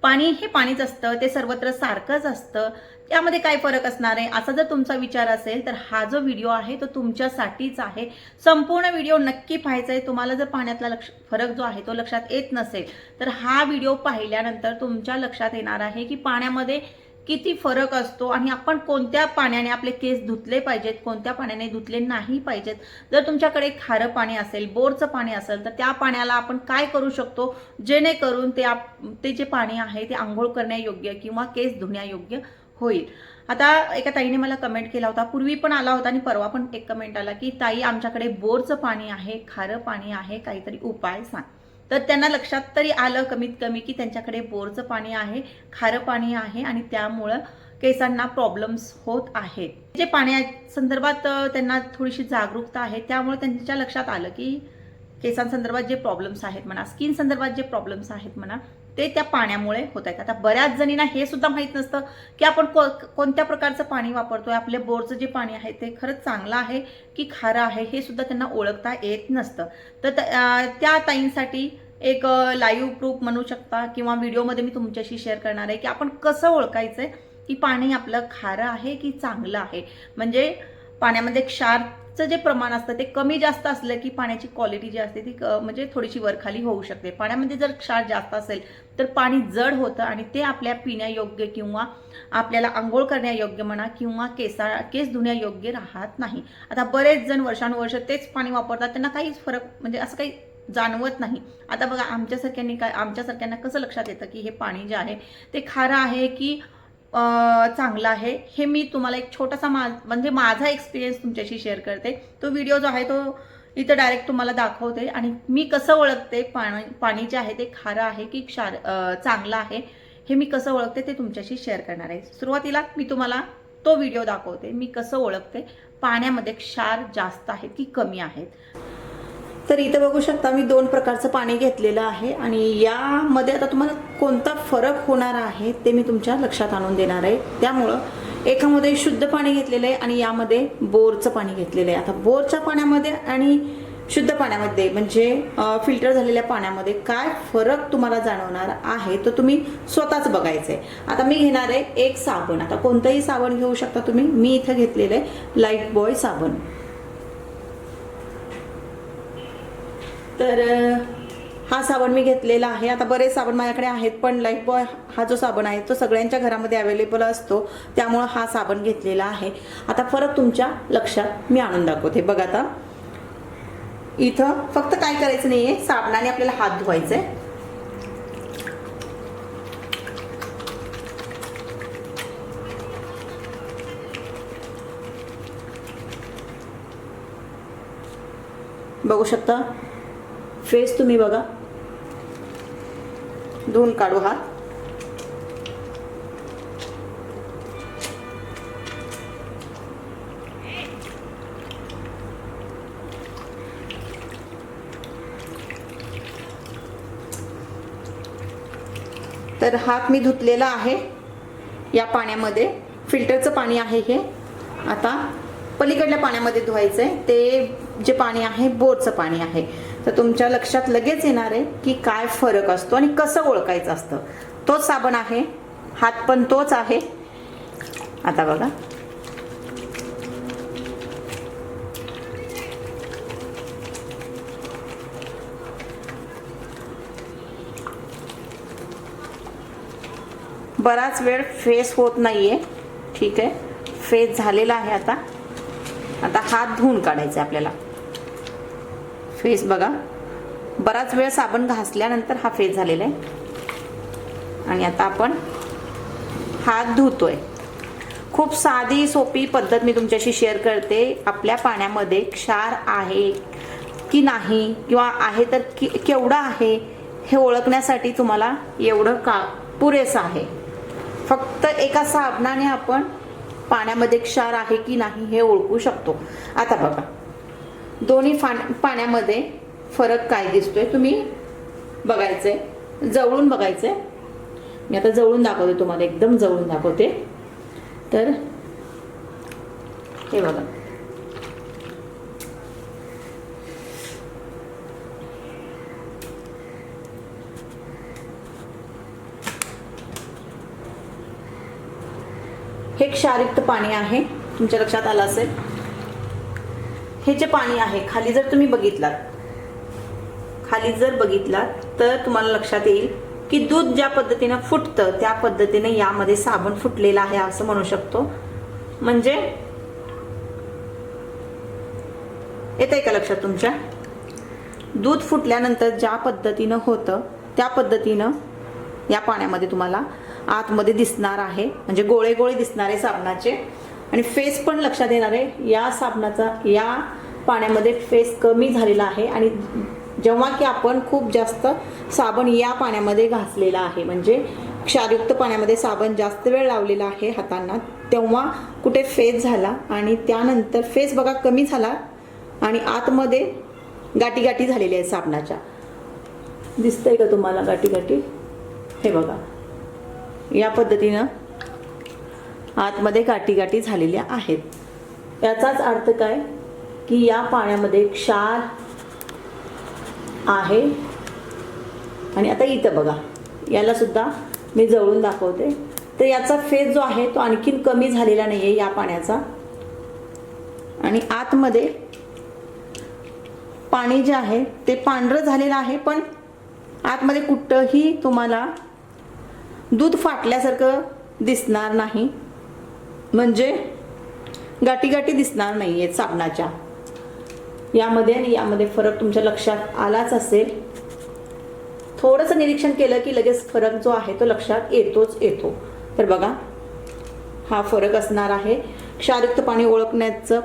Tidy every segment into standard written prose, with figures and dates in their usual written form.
पाणी हे पाणीच असतं, ते सर्वत्र सारखंच असतं, त्यामध्ये काय फरक असणार आहे असा जर तुमचा विचार असेल तर हा जो व्हिडिओ आहे तो तुमच्यासाठीच आहे। संपूर्ण व्हिडिओ नक्की पाहायचा आहे। तुम्हाला जर पाण्यातला फरक जो आहे तो लक्षात येत नसेल तर हा व्हिडिओ पाहिल्यानंतर तुमच्या लक्षात येणार आहे की पाण्यामध्ये किती फरक असतो आणि आपण कोणत्या पाण्याने आपले केस धुतले पाहिजेत, कोणत्या पाण्याने धुतले नाही पाहिजेत। जर तुमच्याकडे खारं पाणी असेल, बोरचं पाणी असेल तर त्या पाण्याला आपण काय करू शकतो जेणेकरून ते जे पाणी आहे ते आंघोळ करण्यायोग्य किंवा केस धुण्यायोग्य होईल। आता एका ताईने मला कमेंट केला होता, पूर्वी पण आला होता आणि परवा पण एक कमेंट आला की ताई आमच्याकडे बोरचं पाणी आहे, खारं पाणी आहे, काहीतरी उपाय सांग। तर त्यांना लक्षात तरी आलं कमीत कमी की त्यांच्याकडे बोरचं पाणी आहे, खारं पाणी आहे आणि त्यामुळं केसांना प्रॉब्लेम्स होत आहेत। जे पाण्या संदर्भात त्यांना थोडीशी जागरूकता आहे त्यामुळे त्यांच्या लक्षात आलं की केसांसंदर्भात जे प्रॉब्लेम्स आहेत म्हणा, स्किन संदर्भात जे प्रॉब्लेम्स आहेत म्हणा ते त्या पाण्यामुळे होत आहेत। आता बऱ्याच जणींना हे सुद्धा माहीत नसतं की आपण कोणत्या प्रकारचं पाणी वापरतोय, आपले बोरचं जे पाणी आहे ते खरंच चांगलं आहे की खारं आहे हे सुद्धा त्यांना ओळखता येत नसतं। तर त्या ताईंसाठी एक लाईव्ह प्रूफ म्हणू शकता किंवा व्हिडिओमध्ये मी तुमच्याशी शेअर करणार आहे की आपण कसं ओळखायचंय की पाणी आपलं खारं आहे की चांगलं आहे। म्हणजे पाण्यामध्ये क्षारचं जे प्रमाण असतं ते कमी जास्त असलं की पाण्याची क्वालिटी जी असते ती म्हणजे थोडीशी वरखाली होऊ शकते। पाण्यामध्ये जर क्षार जास्त असेल तर पाणी जड होतं आणि ते आपल्या पिण्यायोग्य किंवा आपल्याला आंघोळ करण्यायोग्य म्हणा किंवा केस धुण्यायोग्य राहत नाही। आता बरेच जण वर्षानुवर्ष तेच पाणी वापरतात, त्यांना काहीच फरक म्हणजे असं काही जाणवत नाही। आता बघा आमच्यासारख्यांना कसं लक्षात येतं की हे पाणी जे आहे ते खारं आहे की चांगला आहे। हे मी तुम्हाला एक छोटासा म्हणजे माझा एक्सपिरियन्स तुमच्याशी शेअर करते। तो व्हिडिओ जो आहे तो इथं डायरेक्ट तुम्हाला दाखवते आणि मी कसं ओळखते पाणी जे आहे ते खारं आहे की चांगलं आहे हे मी कसं ओळखते ते तुमच्याशी शेअर करणार आहे। सुरुवातीला मी तुम्हाला तो व्हिडिओ दाखवते मी कसं ओळखते पाण्यामध्ये क्षार जास्त आहेत की कमी आहेत। तर इथं बघू शकता मी 2 प्रकारचं पाणी घेतलेलं आहे आणि यामध्ये आता तुम्हाला कोणता फरक होणार आहे ते मी तुमच्या लक्षात आणून देणार आहे। त्यामुळं एकामध्ये शुद्ध पाणी घेतलेलं आहे आणि यामध्ये बोरचं पाणी घेतलेलं आहे। आता बोरच्या पाण्यामध्ये आणि शुद्ध पाण्यामध्ये म्हणजे फिल्टर झालेल्या पाण्यामध्ये काय फरक तुम्हाला जाणवणार आहे तो तुम्ही स्वतःच बघायचं आहे। आता मी घेणार आहे एक साबण, आता कोणतंही साबण घेऊ शकता तुम्ही। मी इथं घेतलेलं आहे लाईफबॉय साबण। तर हा साबण मी घेतलेला आहे। आता बरेच साबण माझ्याकडे आहेत पण लाईफबॉय हा जो साबण आहे तो सगळ्यांच्या घरामध्ये अवेलेबल असतो त्यामुळे हा साबण घेतलेला आहे। आता फरक तुमच्या लक्षात मी आणून दाखवते। बघा आता इथं फक्त काय करायचं नाहीये, साबणाने आपल्याला हात धुवायचे। बघू शकता फेस तुम्ही बघा, धुवून काढू हात। तर हात मी धुतलेला आहे या पाण्यामध्ये, फिल्टरचं पाणी आहे हे। आता पलीकडल्या पाण्यामध्ये धुवायचंय, ते जे पाणी आहे बोरचं पाणी आहे। तर तुमच्या लक्षात लगेच येणार आहे की काय फरक असतो आणि कसं ओळखायचं असतं। तोच साबण आहे, हात पण तोच आहे। आता बघा बराच वेळ फेस होत नाहीये, ठीक आहे फेस झालेला आहे। आता हात धुवून काढायचे आपल्याला। फेस बघा बराच वेळ साबण घासल्यानंतर हा फेस झालेला आहे आणि आता आपण हात धुतोय। खूप साधी सोपी पद्धत मी तुमच्याशी शेअर करते। आपल्या पाण्यामध्ये क्षार आहे की नाही किंवा आहे तर केवढा आहे हे ओळखण्यासाठी तुम्हाला एवढं पुरेसं आहे। फक्त एका साबणाने आपण पाण्यामध्ये क्षार आहे की नाही हे ओळखू शकतो। आता बघा दोन्ही पाण्यामध्ये फरक काय दिसतोय तुम्ही बघायचंय, जवळून बघायचंय। मी आता जवळून दाखवते तुम्हाला, एकदम जवळून दाखवते। तर हे बघा हे क्षारयुक्त पाणी आहे, तुमच्या लक्षात आलं असेल. हे जे पाणी आहे खाली जर तुम्ही बघितलात तर तुम्हाला लक्षात येईल की दूध ज्या पद्धतीनं फुटतं त्या पद्धतीने यामध्ये साबण फुटलेला आहे असं म्हणू शकतो. म्हणजे येतंय का लक्षात तुमच्या? दूध फुटल्यानंतर ज्या पद्धतीनं होतं त्या पद्धतीनं या पाण्यामध्ये तुम्हाला आतमध्ये दिसणार आहे, म्हणजे गोळे गोळे दिसणार आहे साबणाचे. आणि फेस पण लक्षात येणार आहे या साबणाचा, या पाण्यामध्ये फेस कमी झालेला आहे. आणि जेव्हा की आपण खूप जास्त साबण या पाण्यामध्ये घासलेला आहे, म्हणजे क्षारयुक्त पाण्यामध्ये साबण जास्त वेळ लावलेला आहे हातांना, तेव्हा कुठे फेस झाला आणि त्यानंतर फेस बघा कमी झाला आणि आतमध्ये गाठी गाठी झालेल्या आहेत साबणाच्या. दिसतंय का तुम्हाला गाठी गाठी? हे बघा या पद्धतीनं आतमध्ये गाठी गाठी झालेल्या आहेत. याचाच अर्थ काय की या पाण्यामध्ये क्षार आहे. आणि आता इथं बघा, याला सुद्धा मी जवळून दाखवते, तर याचा फेस जो आहे तो आणखीन कमी झालेला नाहीये या पाण्याचा. आणि आतमध्ये पाणी जे आहे ते पांढरं झालेलं आहे, पण आतमध्ये कुठंही तुम्हाला दूध फाटल्यासारखं दिसणार नाही, म्हणजे गाठी गाठी दिसणार नाही आहेत साबणाच्या. यामध्ये आणि यामध्ये फरक तुमच्या लक्षात आलाच असेल. थोडंसं निरीक्षण केलं की लगेच फरक जो आहे तो लक्षात येतो. तर बघा हा फरक असणार आहे. क्षारयुक्त पाणी ओळखण्याचा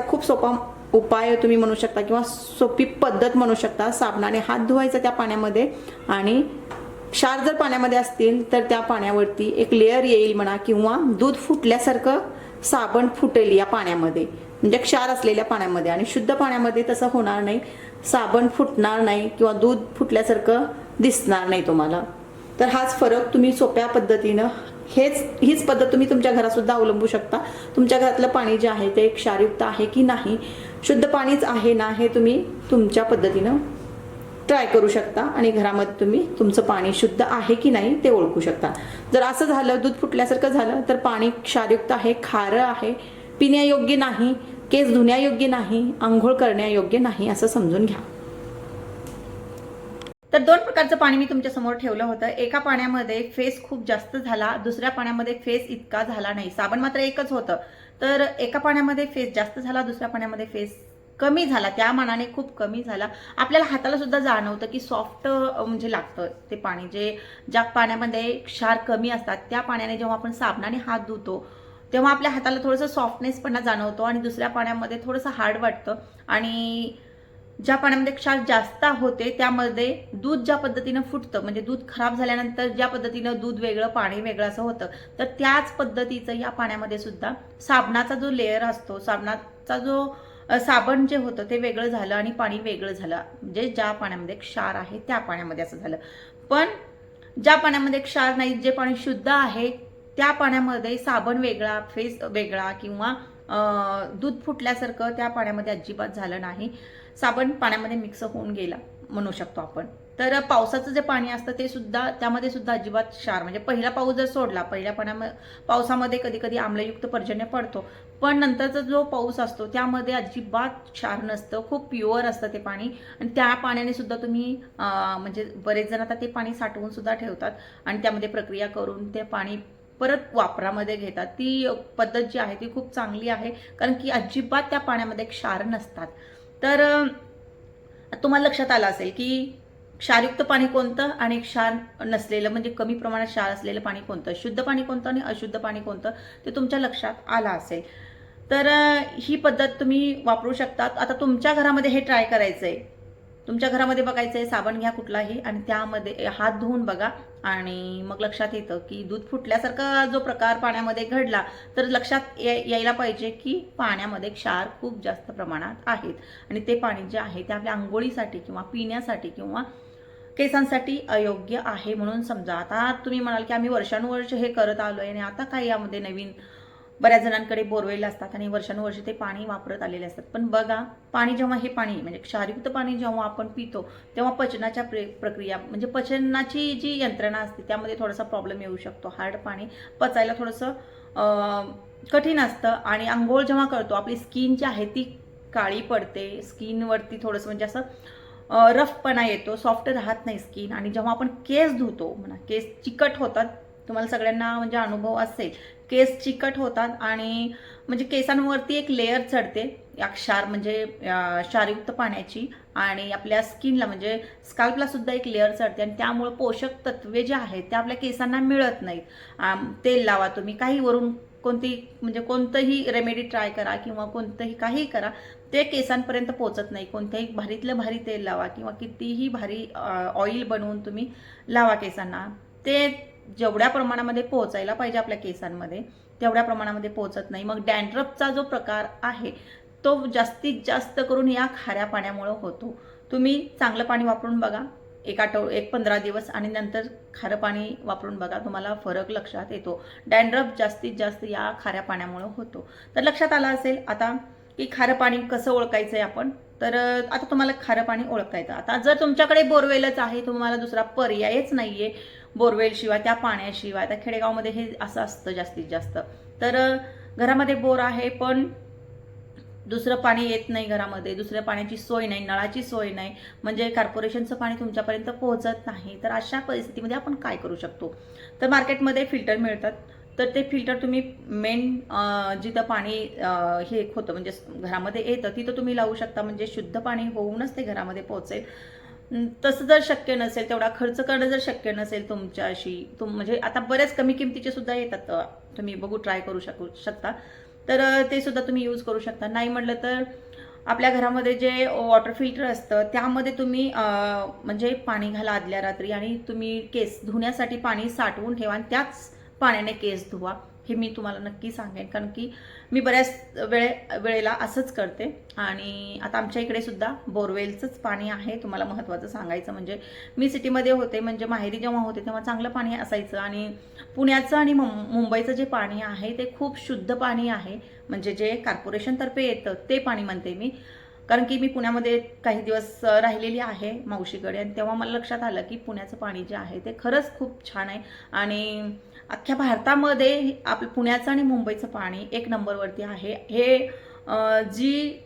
खूप सोपा उपाय तुम्ही म्हणू शकता किंवा सोपी पद्धत म्हणू शकता. साबणाने हात धुवायचा त्या पाण्यामध्ये, आणि क्षार जर पाण्यामध्ये असतील तर त्या पाण्यावरती एक लेअर येईल म्हणा, किंवा दूध फुटल्यासारखं साबण फुटेल या पाण्यामध्ये, म्हणजे क्षार असलेल्या पाण्यामध्ये. आणि शुद्ध पाण्यामध्ये तसं होणार नाही, साबण फुटणार नाही किंवा दूध फुटल्यासारखं दिसणार नाही तुम्हाला. तर हाच फरक तुम्ही सोप्या पद्धतीनं हीच पद्धत तुम्ही तुमच्या घरात सुद्धा अवलंबू शकता. तुमच्या घरातलं पाणी जे आहे ते क्षारयुक्त आहे की नाही, शुद्ध पाणीच आहे ना, हे तुम्ही तुमच्या पद्धतीनं ट्राय करू शकता. आणि घरामध्ये तुम्ही तुमचं पाणी शुद्ध आहे की नाही ते ओळखू शकता. जर असं झालं, दूध फुटल्यासारखं झालं, तर पाणी क्षारयुक्त आहे, खारं आहे, पिण्यायोग्य नाही, केस धुण्यायोग्य नाही, आंघोळ करण्यायोग्य नाही असं समजून घ्या. तर दोन प्रकारचं पाणी मी तुमच्या समोर ठेवलं होतं. एका पाण्यामध्ये फेस खूप जास्त झाला, दुसऱ्या पाण्यामध्ये फेस इतका झाला नाही. साबण मात्र एकच होतं. तर एका पाण्यामध्ये फेस जास्त झाला, दुसऱ्या पाण्यामध्ये फेस कमी झाला, त्या मानाने खूप कमी झाला. आपल्याला हाताला सुद्धा जाणवतं की सॉफ्ट म्हणजे लागतं ते पाणी. ज्या पाण्यामध्ये क्षार कमी असतात त्या पाण्याने जेव्हा आपण साबणाने हात धुतो तेव्हा आपल्या हाताला थोडंसं सॉफ्टनेसपणा जाणवतो, आणि दुसऱ्या पाण्यामध्ये थोडंसं हार्ड वाटतं. आणि ज्या पाण्यामध्ये क्षार जास्त होते त्यामध्ये दूध ज्या पद्धतीनं फुटतं, म्हणजे दूध खराब झाल्यानंतर ज्या पद्धतीनं दूध वेगळं पाणी वेगळं असं होतं, तर त्याच पद्धतीचं या पाण्यामध्ये सुद्धा साबणाचा जो लेअर असतो, साबण जे होतं ते वेगळं झालं आणि पाणी वेगळं झालं. म्हणजे ज्या पाण्यामध्ये क्षार आहे त्या पाण्यामध्ये असं झालं. पण ज्या पाण्यामध्ये क्षार नाही, जे पाणी शुद्ध आहे त्या पाण्यामध्ये साबण वेगळा, फेस वेगळा, किंवा दूध फुटल्यासारखं त्या पाण्यामध्ये अजिबात झालं नाही. साबण पाण्यामध्ये मिक्स होऊन गेला म्हणू शकतो आपण. तर पावसाचं जे पाणी असतं ते सुद्धा, त्यामध्ये सुद्धा अजिबात क्षार, म्हणजे पहिला पाऊस जर सोडला, पहिल्या पावसामध्ये कधी कधी आम्लयुक्त पर्जन्य पडतो, पण नंतरचा जो पाऊस असतो त्यामध्ये अजिबात क्षार नसतं, खूप प्युअर असतं ते पाणी. आणि त्या पाण्याने सुद्धा तुम्ही म्हणजे बरेच जण आता ते पाणी साठवून सुद्धा ठेवतात आणि त्यामध्ये प्रक्रिया करून ते पाणी परत वापरामध्ये घेतात. ती पद्धत जी आहे ती खूप चांगली आहे, कारण की अजिबात त्या पाण्यामध्ये क्षार नसतात. तर तुम्हाला लक्षात आलं असेल की क्षारयुक्त पाणी कोणतं आणि क्षार नसलेलं, म्हणजे कमी प्रमाणात क्षार असलेलं पाणी कोणतं, शुद्ध पाणी कोणतं आणि अशुद्ध पाणी कोणतं, ते तुमच्या लक्षात आलं असेल. तर ही पद्धत तुम्ही वापरू शकतात. आता तुमच्या घरामध्ये हे ट्राय करायचं आहे, तुमच्या घरामध्ये बघायचं आहे, साबण घ्या कुठलाही आणि त्यामध्ये हात धुवून बघा, आणि मग लक्षात येतं की दूध फुटल्यासारखा जो प्रकार पाण्यामध्ये घडला, तर लक्षात यायला पाहिजे की पाण्यामध्ये क्षार खूप जास्त प्रमाणात आहेत. आणि ते पाणी जे आहे ते आपल्या आंघोळीसाठी किंवा पिण्यासाठी किंवा केसांसाठी अयोग्य आहे म्हणून समजा. आता तुम्ही म्हणाल की आम्ही वर्षानुवर्ष हे करत आलोय आणि आता काय यामध्ये नवीन, बऱ्याच जणांकडे बोरवेल असतात आणि वर्षानुवर्षे ते पाणी वापरत आलेले असतात. पण बघा, पाणी जेव्हा हे पाणी म्हणजे क्षारयुक्त पाणी जेव्हा आपण पितो तेव्हा पचनाच्या प्रक्रिया म्हणजे पचनाची जी यंत्रणा असते त्यामध्ये थोडासा प्रॉब्लेम येऊ शकतो. हार्ड पाणी पचायला थोडंसं कठीण असतं आणि अंघोळ जेव्हा करतो आपली स्किन जी आहे ती काळी पडते, स्किनवरती थोडंसं म्हणजे असं रफपणा येतो, सॉफ्ट राहत नाही स्किन. आणि जेव्हा आपण केस धुतो म्हणा, केस चिकट होतात, तुम्हाला सगळ्यांना म्हणजे अनुभव असेल, केस चिकट होतात आणि म्हणजे केसांवरती एक लेअर चढते या क्षार म्हणजे क्षारयुक्त पाण्याची आणि आपल्या स्किनला म्हणजे स्काल्पला सुद्धा एक लेअर चढते आणि त्यामुळे पोषक तत्वे जे आहेत ते आपल्या केसांना मिळत नाहीत. तेल लावा तुम्ही, काही वरून कोणतंही रेमेडी ट्राय करा किंवा कोणतंही काही करा, ते केसांपर्यंत पोहोचत नाही. कोणत्याही भारीतलं भारी तेल लावा किंवा कितीही भारी ऑइल बनवून तुम्ही लावा केसांना, ते जेवढ्या प्रमाणामध्ये पोहोचायला पाहिजे आपल्या केसांमध्ये तेवढ्या प्रमाणामध्ये पोहोचत नाही. मग डॅन्ड्रफचा जो प्रकार आहे तो जास्तीत जास्त करून या खाऱ्या पाण्यामुळे होतो. तुम्ही चांगलं पाणी वापरून बघा, एक 15 दिवस आणि नंतर खारं पाणी वापरून बघा, तुम्हाला फरक लक्षात येतो. डॅन्ड्रफ जास्तीत जास्त या खाऱ्या पाण्यामुळे होतो. तर लक्षात आलं असेल आता की खारं पाणी कसं ओळखायचं आहे आपण. तर आता तुम्हाला खारं पाणी ओळखता येतं. आता जर तुमच्याकडे बोरवेलच आहे, तुम्हाला दुसरा पर्यायच नाहीये बोरवेल शिवाय, त्या पाण्याशिवाय, आता खेडेगावमध्ये हे असं असतं जास्तीत जास्त. तर घरामध्ये बोर आहे पण दुसरं पाणी येत नाही घरामध्ये, दुसऱ्या पाण्याची सोय नाही, नळाची सोय नाही, म्हणजे कॉर्पोरेशनचं पाणी तुमच्यापर्यंत पोहोचत नाही. तर अशा परिस्थितीमध्ये आपण काय करू शकतो? तर मार्केटमध्ये फिल्टर मिळतात. तर ते फिल्टर तुम्ही मेन जिथं पाणी हे होतं म्हणजे घरामध्ये येतं तिथं तुम्ही लावू शकता, म्हणजे शुद्ध पाणी होऊनच ते घरामध्ये पोहोचेल. तसं जर शक्य नसेल, तेवढा खर्च करणं जर शक्य नसेल तुमच्याशी, म्हणजे आता बरेच कमी किमतीचे सुद्धा येतात, तुम्ही बघू ट्राय करू शकता. तर ते सुद्धा तुम्ही यूज करू शकता. नाही म्हटलं तर आपल्या घरामध्ये जे वॉटर फिल्टर असतं त्यामध्ये तुम्ही म्हणजे पाणी घाला आदल्या रात्री आणि तुम्ही केस धुण्यासाठी पाणी साठवून ठेवा आणि त्याच पाण्याने केस धुवा. हे मी तुम्हाला नक्की सांगेन, कारण की मी बऱ्याच वेळेला असंच करते. आणि आता आमच्या इकडे सुद्धा बोरवेलचंच पाणी आहे. तुम्हाला महत्त्वाचं सांगायचं म्हणजे मी सिटीमध्ये होते, म्हणजे माहेरी जेव्हा होते तेव्हा चांगलं पाणी असायचं आणि पुण्याचं आणि मुंबईचं जे पाणी आहे ते खूप शुद्ध पाणी आहे, म्हणजे जे कॉर्पोरेशनतर्फे येतं ते पाणी म्हणते मी. कारण की मी पुण्यामध्ये काही दिवस राहिलेली आहे मावशीकडे आणि तेव्हा मला लक्षात आलं की पुण्याचं पाणी जे आहे ते खरंच खूप छान आहे आणि अख्ख्या भारतामध्ये आपलं पुण्याचं आणि मुंबईचं पाणी एक नंबरवरती आहे. हे जी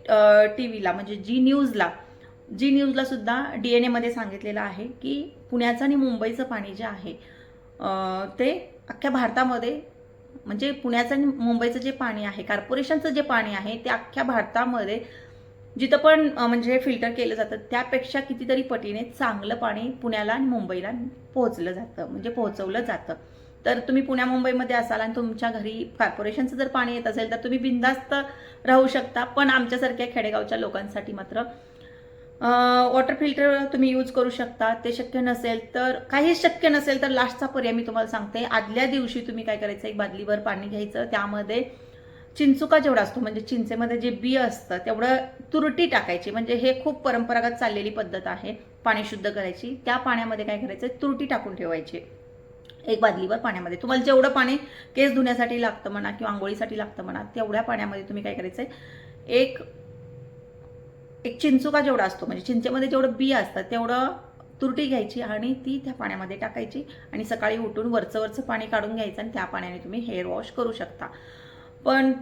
व्हीला म्हणजे जी न्यूजला सुद्धा DNA मध्ये सांगितलेलं आहे की पुण्याचं आणि मुंबईचं पाणी जे आहे ते अख्ख्या भारतामध्ये म्हणजे पुण्याचं आणि मुंबईचं जे पाणी आहे, कॉर्पोरेशनचं जे पाणी आहे ते अख्ख्या भारतामध्ये जिथं पण म्हणजे फिल्टर केलं जातं त्यापेक्षा कितीतरी पटीने चांगलं पाणी पुण्याला आणि मुंबईला पोहोचवलं जातं. तर तुम्ही पुण्या मुंबईमध्ये असाल आणि तुमच्या घरी कॉर्पोरेशनचं जर पाणी येत असेल तर तुम्ही बिनधास्त राहू शकता. पण आमच्यासारख्या खेडेगावच्या लोकांसाठी मात्र वॉटर फिल्टर तुम्ही यूज करू शकता. ते शक्य नसेल तर, काहीच शक्य नसेल तर लास्टचा पर्याय मी तुम्हाला सांगते. आदल्या दिवशी तुम्ही काय करायचं, एक बादलीभर पाणी घ्यायचं, त्यामध्ये चिंचुका जेवढा असतो म्हणजे चिंचेमध्ये जे बी असतं तेवढं तुरटी टाकायची. म्हणजे हे खूप परंपरागत चाललेली पद्धत आहे पाणी शुद्ध करायची. त्या पाण्यामध्ये काय करायचं, तुरटी टाकून ठेवायची एक बादलीवर पाण्यामध्ये. तुम्हाला जेवढं पाणी केस धुण्यासाठी लागतं म्हणा किंवा आंघोळीसाठी लागतं म्हणा तेवढ्या पाण्यामध्ये तुम्ही काय करायचं, एक चिंचुका जेवढा असतो म्हणजे चिंचेमध्ये जेवढं बी असतं तेवढं तुरटी घ्यायची आणि ती त्या पाण्यामध्ये टाकायची आणि सकाळी उठून वरचं पाणी काढून घ्यायचं आणि त्या पाण्याने तुम्ही हेअर वॉश करू शकता. पण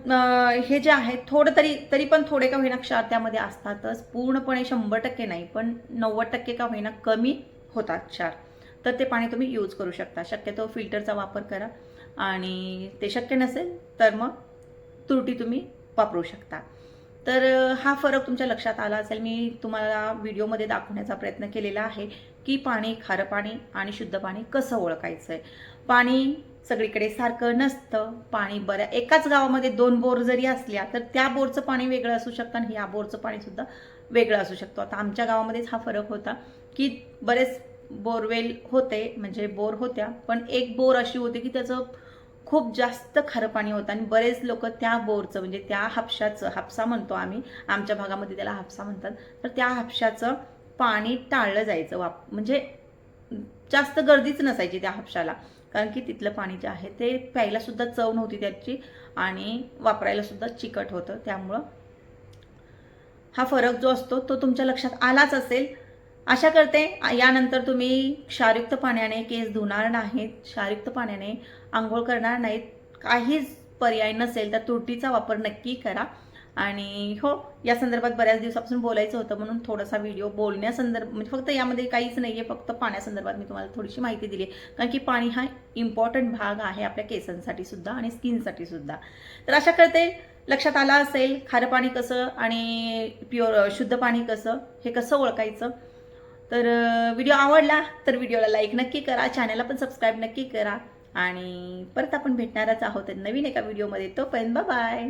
हे जे आहे थोडं तरी पण थोडे का होईना क्षार त्यामध्ये असतातच. पूर्णपणे 100% नाही पण 90% का होईना कमी होतात क्षार. तर ते पाणी तुम्ही यूज करू शकता. शक्यतो फिल्टरचा वापर करा आणि ते शक्य नसेल तर मग तुरटी तुम्ही वापरू शकता. तर हा फरक तुमच्या लक्षात आला असेल. मी तुम्हाला व्हिडिओमध्ये दाखवण्याचा प्रयत्न केलेला आहे की पाणी, खारं पाणी आणि शुद्ध पाणी कसं ओळखायचं आहे. पाणी सगळीकडे सारखं नसतं. पाणी एकाच गावामध्ये 2 बोर जरी असल्या तर त्या बोरचं पाणी वेगळं असू शकतं आणि या बोरचं पाणी सुद्धा वेगळं असू शकतो. आता आमच्या गावामध्येच हा फरक होता की बरेच बोरवेल होते म्हणजे बोर होत्या, पण एक बोर अशी होती की त्याचं खूप जास्त खारं पाणी होतं आणि बरेच लोक त्या बोरचं म्हणजे त्या हापसा म्हणतो आम्ही, आमच्या भागामध्ये त्याला हापसा म्हणतात, तर त्या हापशाचं पाणी टाळलं जायचं. म्हणजे जास्त गर्दीच नसायची त्या हापशाला, कारण की तिथलं पाणी जे आहे ते प्यायला सुद्धा चव नव्हती त्याची आणि वापरायला सुद्धा चिकट होतं. त्यामुळं हा फरक जो असतो तो तुमच्या लक्षात आलाच असेल. आशा करते यानंतर तुम्ही क्षारयुक्त पाण्याने केस धुणार नाहीत, क्षारयुक्त पाण्याने आंघोळ करणार नाहीत. काहीच पर्याय नसेल तर तुरटीचा वापर नक्की करा. आणि हो, या संदर्भात बऱ्याच दिवसापासून बोलायचं होतं म्हणून थोडासा व्हिडिओ बोलण्यासंदर्भ, म्हणजे फक्त यामध्ये काहीच नाही आहे, फक्त पाण्यासंदर्भात मी तुम्हाला थोडीशी माहिती दिली आहे. कारण की पाणी हा इम्पॉर्टंट भाग आहे आपल्या केसांसाठी सुद्धा आणि स्किनसाठी सुद्धा. तर आशा करते लक्षात आलं असेल खारं पाणी कसं आणि प्युअर शुद्ध पाणी कसं, हे कसं ओळखायचं. तर व्हिडिओ आवडला तर व्हिडिओला लाईक नक्की करा, चॅनलला पण सबस्क्राईब नक्की करा आणि परत आपण भेटणारच आहोत नवीन एका व्हिडिओमध्ये. तोपर्यंत बाय बाय.